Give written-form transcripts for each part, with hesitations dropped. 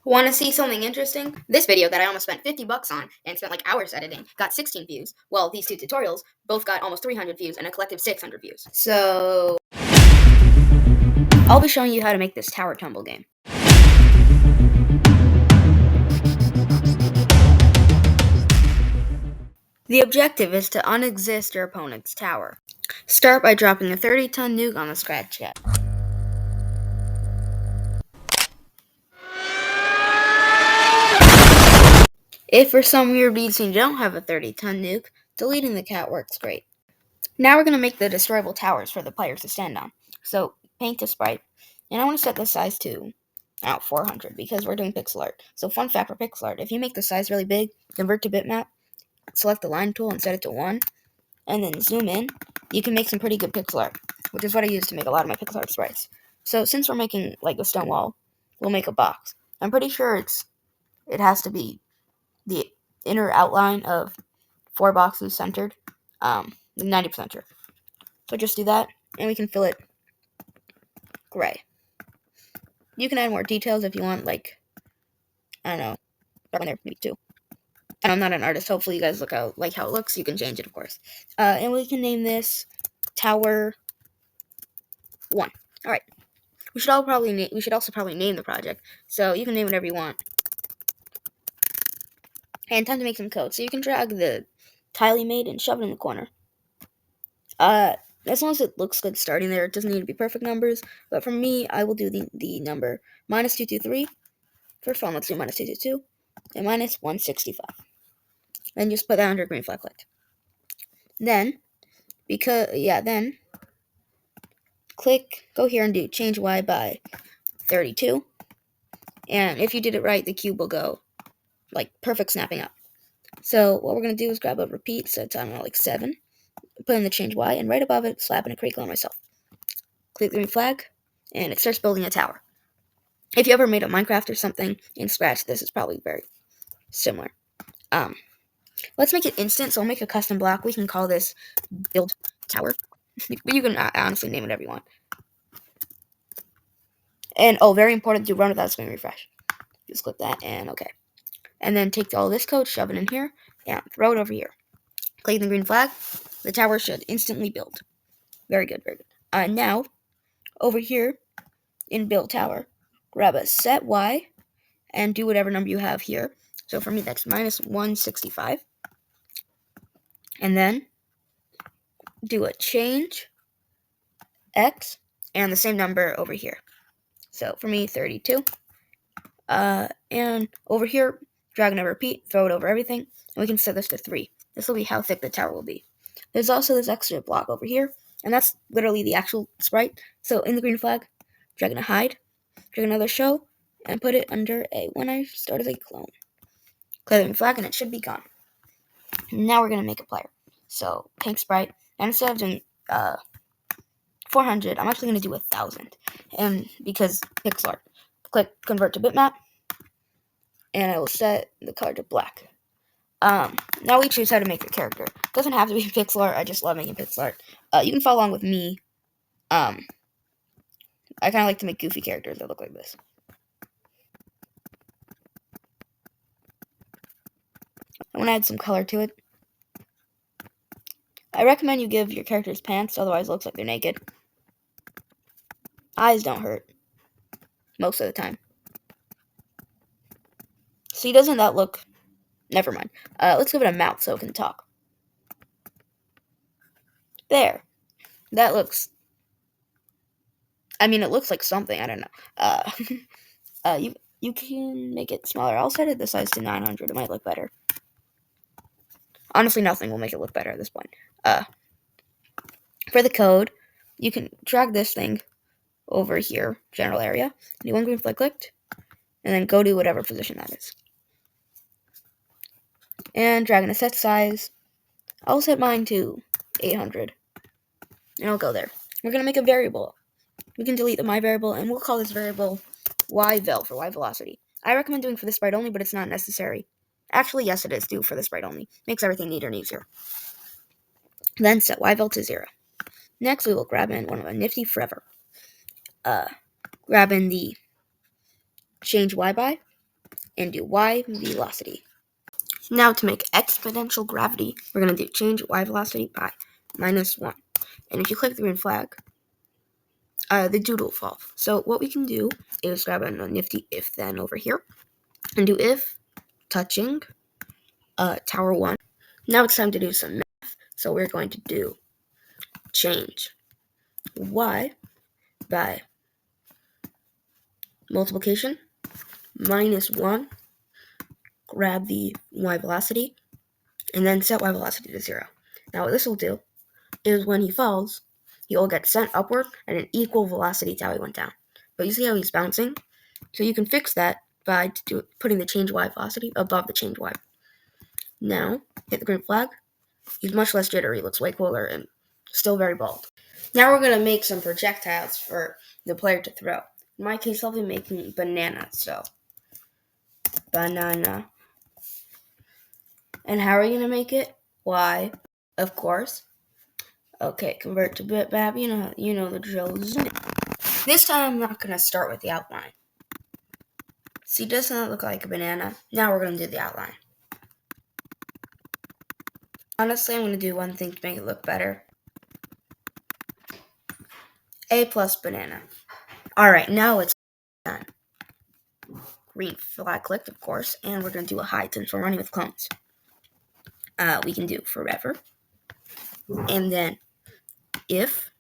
Want to see something interesting? This video that I almost spent 50 bucks on and spent like hours editing got 16 views. Well, these two tutorials both got almost 300 views and a collective 600 views. So, I'll be showing you how to make this tower tumble game. The objective is to unexist your opponent's tower. Start by dropping a 30-ton nuke on the scratch pad. If for some weird reason you don't have a 30-ton nuke, deleting the cat works great. Now we're going to make the destroyable towers for the players to stand on. So, paint a sprite, and I want to set the size to 400 because we're doing pixel art. So, fun fact for pixel art, if you make the size really big, convert to bitmap, select the line tool and set it to 1, and then zoom in, you can make some pretty good pixel art, which is what I use to make a lot of my pixel art sprites. So, since we're making like a stone wall, we'll make a box. I'm pretty sure it has to be the inner outline of 4 boxes centered, 90% sure. So just do that, and we can fill it gray. You can add more details if you want, like, I don't know, right there, maybe 2. And I'm not an artist. Hopefully you guys like how it looks. You can change it, of course. And we can name this Tower 1. All right. We should also probably name the project. So you can name whatever you want. And time to make some code. So you can drag the tile you made and shove it in the corner. As long as it looks good starting there, it doesn't need to be perfect numbers. But for me, I will do the number -223. First one, let's do -222 and -165. And just put that under green flag clicked. Then, go here and do change Y by 32. And if you did it right, the cube will go like perfect snapping up. So what we're going to do is grab a repeat, so it's, I don't know, like 7. Put in the change Y, and right above it, slap in a crinkle on myself. Click the green flag, and it starts building a tower. If you ever made a Minecraft or something in Scratch, this is probably very similar. Let's make it instant, so we'll make a custom block. We can call this build tower. But you can honestly name it whatever you want. And, very important, do run without screen refresh. Just click that, and okay. And then take all this code, shove it in here, and throw it over here. Click the green flag. The tower should instantly build. Very good, very good. Now, over here, in build tower, grab a set Y, and do whatever number you have here. So for me, that's -165. And then do a change X and the same number over here. So for me, 32. And over here, drag and repeat, throw it over everything, and we can set this to 3. This will be how thick the tower will be. There's also this extra block over here, and that's literally the actual sprite. So in the green flag, drag and hide, drag another show, and put it under a when I start as a clone. Click the green flag, and it should be gone. Now we're going to make a player. So paint sprite, and instead of doing 400, I'm actually going to do 1,000. And because pixel art, click convert to bitmap, and I will set the color to black. Now we choose how to make the character. It doesn't have to be pixel art. I just love making pixel art. You can follow along with me. I kind of like to make goofy characters that look like this. I want to add some color to it. I recommend you give your characters pants, otherwise it looks like they're naked. Eyes don't hurt. Most of the time. See, doesn't that look... Never mind. Let's give it a mouth so it can talk. There. That looks... I mean, it looks like something. I don't know. You can make it smaller. I'll set it the size to 900. It might look better. Honestly, nothing will make it look better at this point. For the code, you can drag this thing over here, general area. Do one green flag clicked, and then go to whatever position that is. And drag in a set size. I'll set mine to 800, and I'll go there. We're going to make a variable. We can delete the my variable, and we'll call this variable yvel for y velocity. I recommend doing for the sprite only, but it's not necessary. Actually, yes, it is. Do for the sprite only. Makes everything neater and easier. Then set yvel to 0. Next, we will grab in one of a nifty forever. Grab in the change y by, and do y velocity. Now to make exponential gravity, we're going to do change y velocity by -1. And if you click the green flag, the doodle will fall. So what we can do is grab a nifty if then over here and do if touching tower 1. Now it's time to do some math. So we're going to do change y by multiplication -1, grab the y velocity, and then set y velocity to 0. Now what this will do is when he falls, he will get sent upward at an equal velocity to how he went down. But you see how he's bouncing? So you can fix that by putting the change y velocity above the change y. Now, hit the green flag. He's much less jittery, looks way cooler, and still very bald. Now we're going to make some projectiles for the player to throw. In my case, I'll be making banana, so banana. And how are we going to make it? Why, of course. Okay, convert to bitmap. You know the drill. This time I'm not going to start with the outline. See, doesn't that look like a banana? Now we're going to do the outline. Honestly, I'm going to do one thing to make it look better. A plus banana. Alright, now it's done. Green flag clicked, of course, and we're going to do a hide since we're running with clones. We can do forever. And then if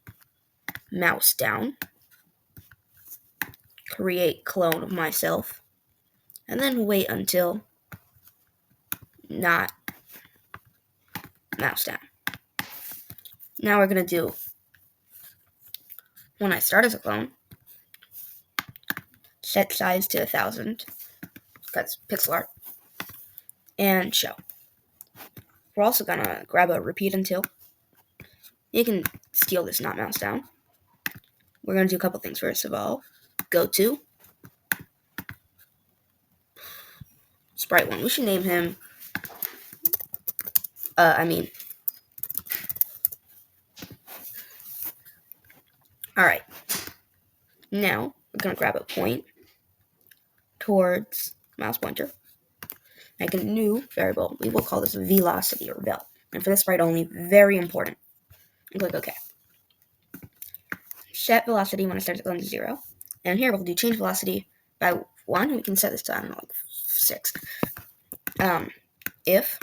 mouse down, create clone of myself, and then wait until not mouse down. Now we're going to do, when I start as a clone, set size to 1000, because pixel art, and show. We're also going to grab a repeat until. You can steal this not mouse down. We're going to do a couple things. First of all, go to sprite 1. We should name him, alright. Now, we're going to grab a point towards mouse pointer. Make a new variable. We will call this velocity or vel. And for this sprite only, very important. And click OK. Set velocity when it starts going to 0. And here we'll do change velocity by 1. We can set this to, I don't know, like 6. If,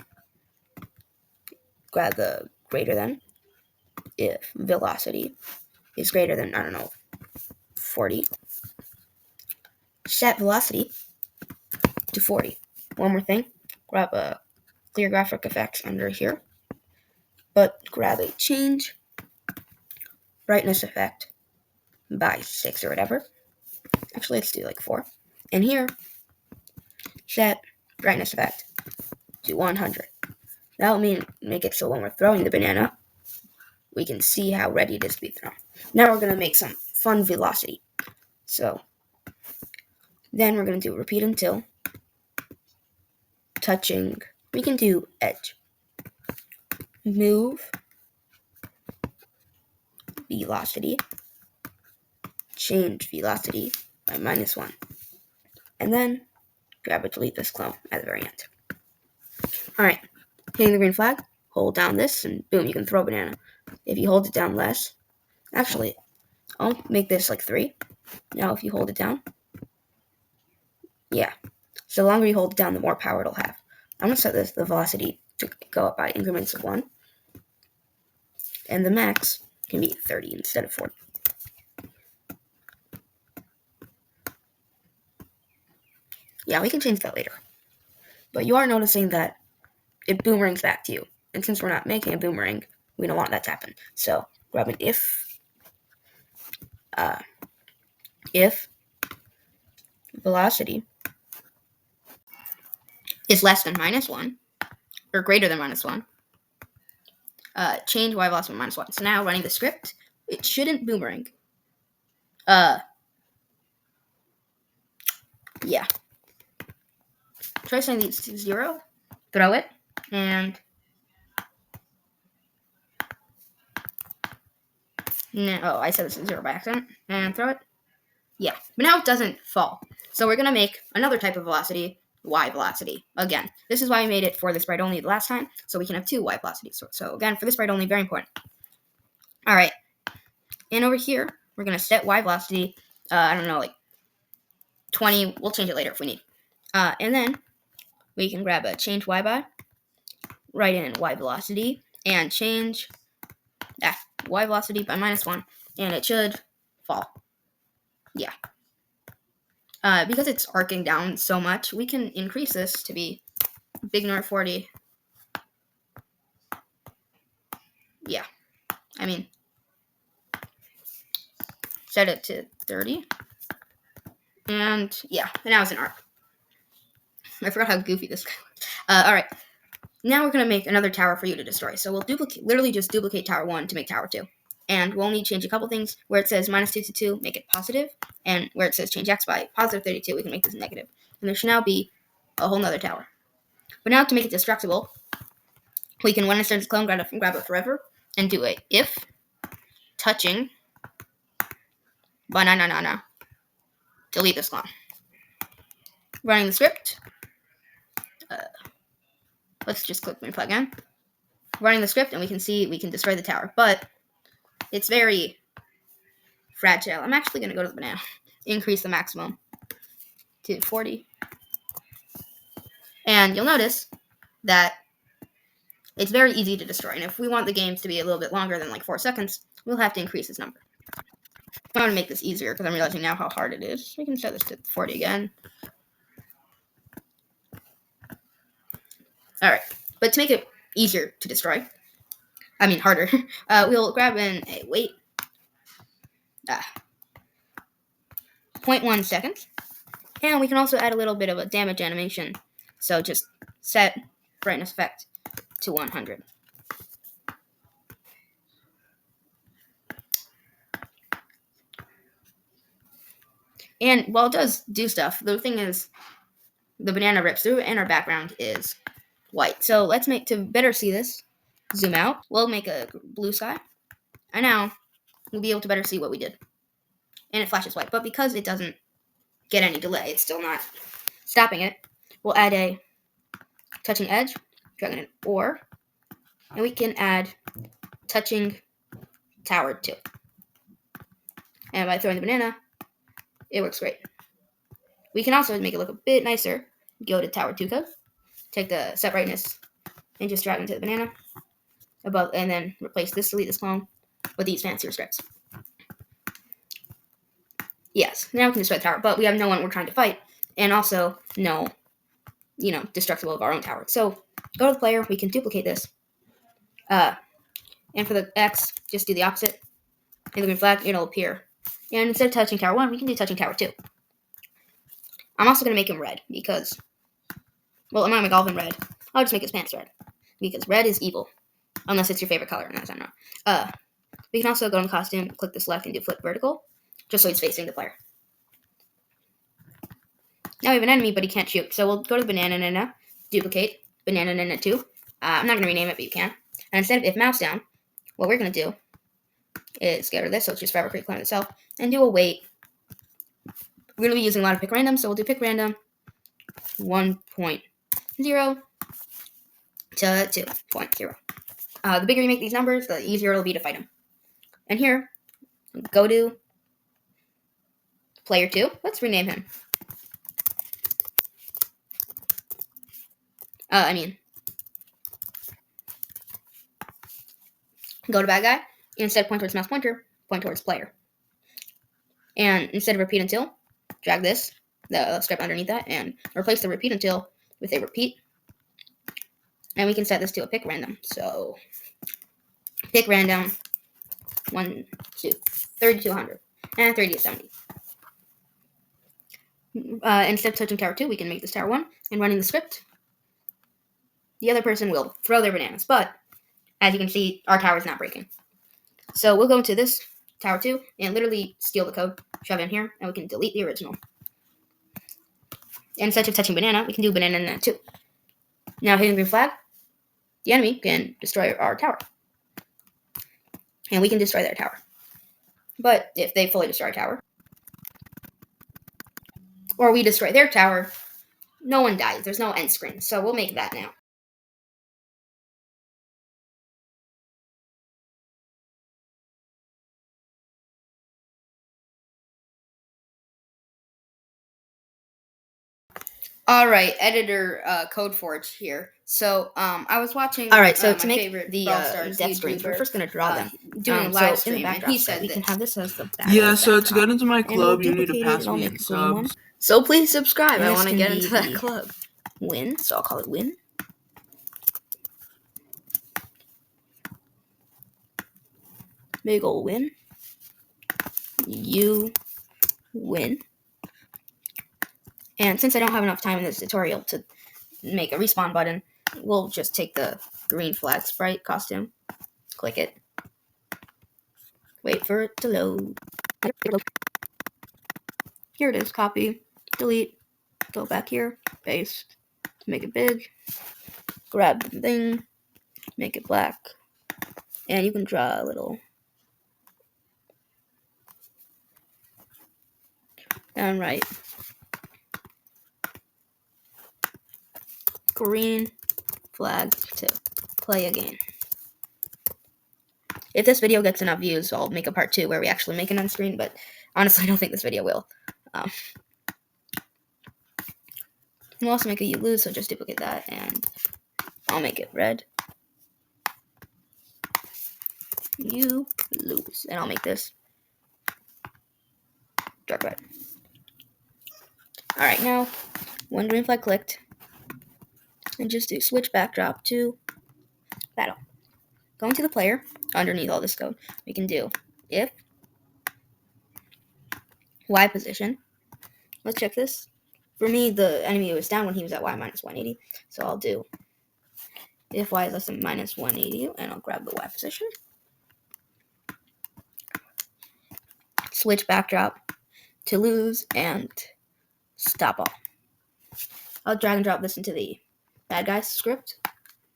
grab the greater than, if velocity is greater than, I don't know, 40. Set velocity to 40. One more thing, grab a clear graphic effects under here, but grab a change brightness effect by 6 or whatever. Actually, let's do like 4. And here, set brightness effect to 100. That will make it so when we're throwing the banana, we can see how ready it is to be thrown. Now we're going to make some fun velocity. So, then we're going to do repeat until touching. We can do edge. Move velocity. Change velocity by -1. And then grab a delete this clone at the very end. Alright, hitting the green flag, hold down this, and boom, you can throw a banana. If you hold it down less, actually, I'll make this like 3. Now if you hold it down, yeah. So the longer you hold it down, the more power it'll have. I'm going to set the velocity to go up by increments of 1. And the max can be 30 instead of 40. Yeah, we can change that later. But you are noticing that it boomerangs back to you. And since we're not making a boomerang, we don't want that to happen. So grab an if velocity is less than -1 or greater than -1, change y velocity by -1. So now running the script, it shouldn't boomerang. Yeah. Try setting these to 0, throw it, and no, oh, I set this to 0 by accident, and throw it. Yeah, but now it doesn't fall. So we're going to make another type of velocity, Y velocity. Again, this is why we made it for the sprite only the last time, so we can have 2 Y velocities. So again, for the sprite only, very important. All right, and over here, we're going to set Y velocity, I don't know, like 20. We'll change it later if we need. And then we can grab a change Y by, write in Y velocity, and change Y velocity by -1, and it should fall. Yeah. Because it's arcing down so much, we can increase this to be big Nor 40. Yeah. I mean, set it to 30. And yeah, and now it's an arc. I forgot how goofy this guy was. All right. Now we're going to make another tower for you to destroy. So we'll literally just duplicate tower 1 to make tower 2. And we'll only change a couple things. Where it says -2 to 2, make it positive. And where it says change x by positive 32, we can make this negative. And there should now be a whole nother tower. But now to make it destructible, we can, when it starts clone, grab it forever, and do a if touching banana. Delete this clone. Running the script. Let's just click my plug in. Running the script, and we can see we can destroy the tower. But it's very fragile. I'm actually going to go to the banana. Increase the maximum to 40. And you'll notice that it's very easy to destroy. And if we want the games to be a little bit longer than like 4 seconds, we'll have to increase this number. I want to make this easier because I'm realizing now how hard it is. We can set this to 40 again. All right. But to make it easier to destroy, harder, we'll grab in a wait. 0.1 seconds. And we can also add a little bit of a damage animation. So just set brightness effect to 100. And while it does do stuff, the thing is, the banana rips through and our background is white. So let's make, to better see this, zoom out. We'll make a blue sky. And now we'll be able to better see what we did. And it flashes white. But because it doesn't get any delay, it's still not stopping it, we'll add a touching edge, dragging an OR, and we can add touching tower 2. And by throwing the banana, it works great. We can also make it look a bit nicer. Go to tower 2 code, take the set brightness, and just drag into the banana above, and then replace this, delete this clone with these fancier scripts. Yes, now we can destroy the tower, but we have no one we're trying to fight, and also no, destructible of our own tower. So go to the player, we can duplicate this. And for the X, just do the opposite. In the green flag, it'll appear. And instead of touching tower 1, we can do touching tower 2. I'm also going to make him red because, well, I'm not going to make all of him red. I'll just make his pants red because red is evil. Unless it's your favorite color, and as I know. We can also go in the costume, click the select, and do flip vertical, just so he's facing the player. Now we have an enemy, but he can't shoot. So we'll go to the banana, duplicate banana 2. I'm not going to rename it, but you can. And instead of if mouse down, what we're going to do is get rid of this, so it's just forever create clone itself, and do a wait. We're going to be using a lot of pick random, so we'll do pick random 1.0 to 2.0. The bigger you make these numbers, the easier it'll be to fight them. And here, go to player 2. Let's rename him. Go to bad guy. Instead of point towards mouse pointer, point towards player. And instead of repeat until, drag this, the script underneath that, and replace the repeat until with a repeat. And we can set this to a pick random. So, pick random 1, 2, 30 to 100, and 30 to 70. Instead of touching tower 2, we can make this tower 1, and running the script, the other person will throw their bananas. But, as you can see, our tower is not breaking. So we'll go into this tower 2 and literally steal the code, shove it in here, and we can delete the original. And instead of touching banana, we can do banana 2. Now hitting green flag, the enemy can destroy our tower. And we can destroy their tower. But if they fully destroy our tower, or we destroy their tower, no one dies. There's no end screen, so we'll make that now. All right, editor CodeForge here. So I was watching. All right, so my to make favorite the Brawl Stars death screens, we're first going to draw them. doing a So live in stream, the and backdrop, he said we this. can have this as the Yeah, so to backdrop. get into my And we'll club, you need to duplicate it, pass and I'll me make in a green one. subs. So please subscribe. And I this want to can get be into that the club. Win, so I'll call it Win. Big ol' win. You win. And since I don't have enough time in this tutorial to make a respawn button, we'll just take the green flag sprite costume, click it, wait for it to load. Here it is, copy, delete, go back here, paste, make it big, grab the thing, make it black, and you can draw a little. And right. Green flag to play again. If this video gets enough views, I'll make a part 2 where we actually make an end screen, but honestly, I don't think this video will. We'll also make a you lose, so just duplicate that, and I'll make it red. You lose. And I'll make this dark red. Alright, now, when green flag clicked, and just do switch backdrop to battle. Go into the player, underneath all this code, we can do if Y position. Let's check this. For me, the enemy was down when he was at Y minus 180, so I'll do if Y is less than minus 180, and I'll grab the Y position. Switch backdrop to lose, and stop all. I'll drag and drop this into the bad guy script,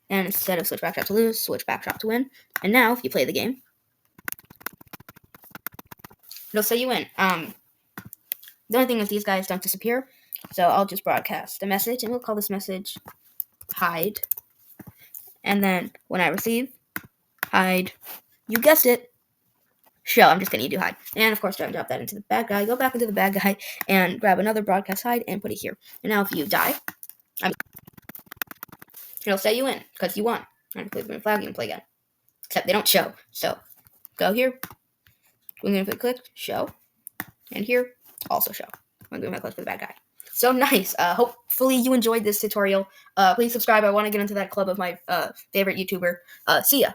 and instead of switch backdrop to lose, switch backdrop to win. And now, if you play the game, it'll say you win. The only thing is these guys don't disappear, so I'll just broadcast a message, and we'll call this message hide. And then when I receive hide, you guessed it, show. I'm just kidding, you do hide. And of course, drag and drop that into the bad guy, go back into the bad guy, and grab another broadcast hide and put it here. And now if you die, it'll say you win, because you won. And if you play the green flag, you can play again. Except they don't show. So go here, when green flag clicked, show. And here, also show. When green flag clicked for the bad guy. So nice. Hopefully you enjoyed this tutorial. Please subscribe. I want to get into that club of my favorite YouTuber. See ya.